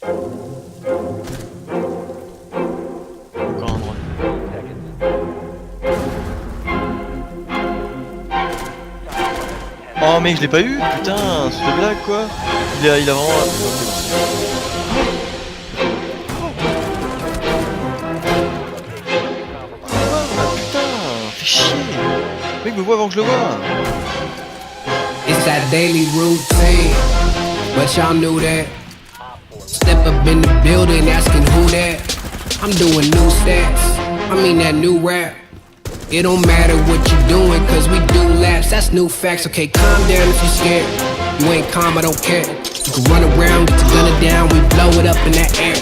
Encore un drone. Oh mec, je l'ai pas eu, putain, c'est de blague quoi. Il a vraiment... Ah putain, fais chier. Le mec me voit avant que je le vois. It's that daily routine, but y'all knew that. Step up in the building asking who that. I'm doing new stats, I mean that new rap. It don't matter what you doing, cause we do laps, that's new facts. Okay, calm down if you're scared. You ain't calm, I don't care. You can run around, get your gunner down, we blow it up in that air.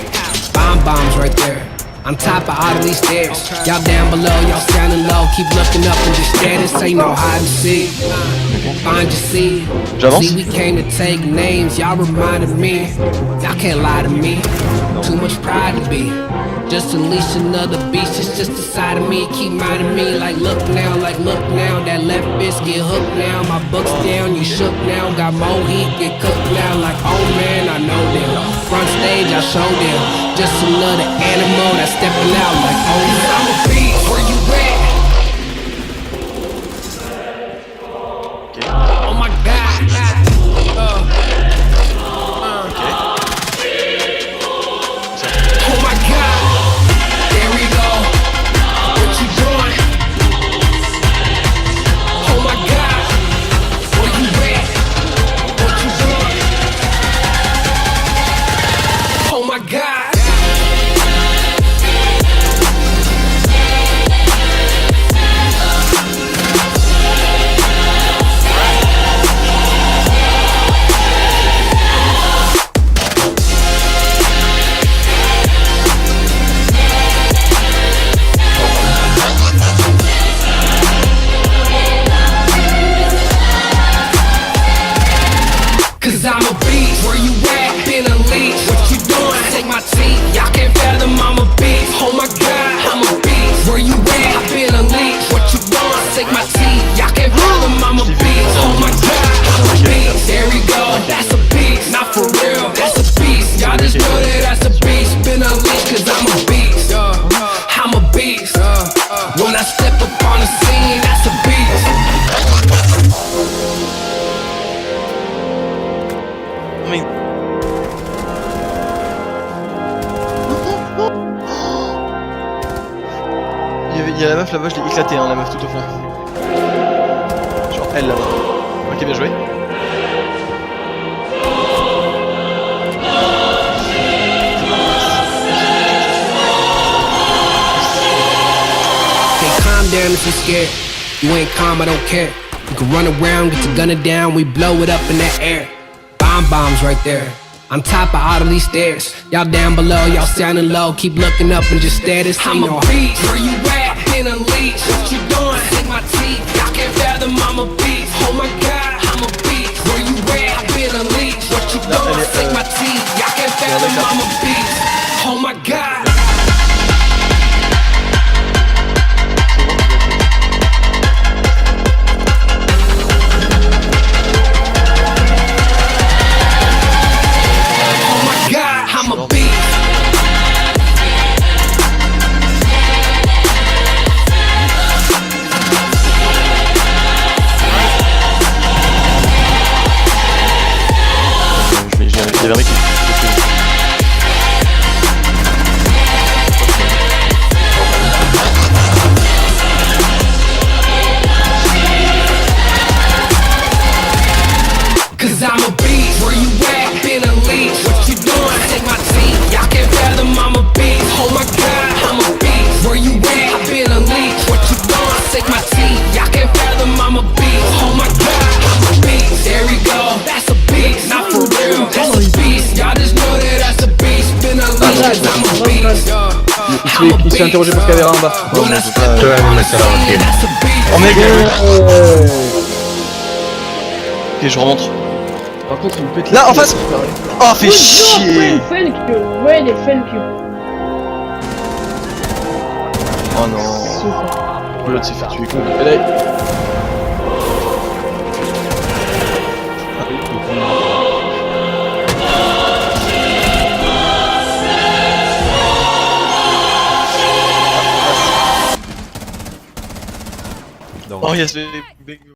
Bombs right there. On top of all of these stairs. Y'all down below, y'all sounding low. Keep looking up and just stare. This ain't no hide and seek. Find your seat. See, we came to take names. Y'all reminded me. Y'all can't lie to me. Too much pride to be. Just unleash another beast. It's just a side of me. Keep minding me. Like look now, like look now. That left fist get hooked now. My buck's down, you shook now. Got more heat, get cooked now. Like oh man, I know them. Front stage, I show them. Just another animal that's stepping out like oh I'm a beast. Where you at? Okay. Oh my god. Oh my god. There we go. What you doing? Oh my god. Where you at? What you doing? Oh my god. Cause I'm a beast, where you at? Been unleashed, what you doing? Take my teeth, y'all can't fathom I'm a beast. Oh my god, I'm a beast, where you at? I've been unleashed, what you doing? Take my teeth, y'all can't fathom I'm a beast. Oh my god, I'm a beast, there we go, that's a beast. Not for real, that's a beast. Y'all just know that that's a beast. Been unleashed cause I'm a beast. I'm a beast. When I step up on the scene, that's a beast. Mais... Il y a la meuf là-bas, je l'ai éclaté hein, la meuf tout au fond. Genre elle là-bas. Ok, bien joué. Okay, calm down if you're scared. You ain't calm, I don't care. You can run around, get your gunner down, we blow it up in that air. Bombs right there. On top of all of these stairs. Y'all down below, y'all sounding low. Keep looking up and just stare. This ain't no beast. Where you at? Been unleashed. What you doing? Take my teeth. Y'all can't fathom I'm a beast. Oh my god, I'm a beast. Where you at? Been unleashed. What you doing? Take my teeth. Y'all can't fathom I'm a beast. Oh my god. Il y avait un mec qui... Cause I'm a beast, where you at? Been unleashed, what you doing? Take my teeth, y'all can't fathom I'm a beast. Oh my god, I'm a beast, where you at? Been unleashed, what you doing? Take my teeth, y'all can't fathom I'm a beast. Oh my god, I'm a beast, there we go, that's a beast. Not for real, that's a beast. Y'all just know that that's a beast. Been unleashed, cause I'm a beast. Il s'est interrogé pour caméra en bas. Oh mec, ok, je remonte. Par contre, il me pète là en face. Oh, fais chier. Ouais, les fake. Oh non. L'autre s'est fait tuer con. Donc, Oh yes, big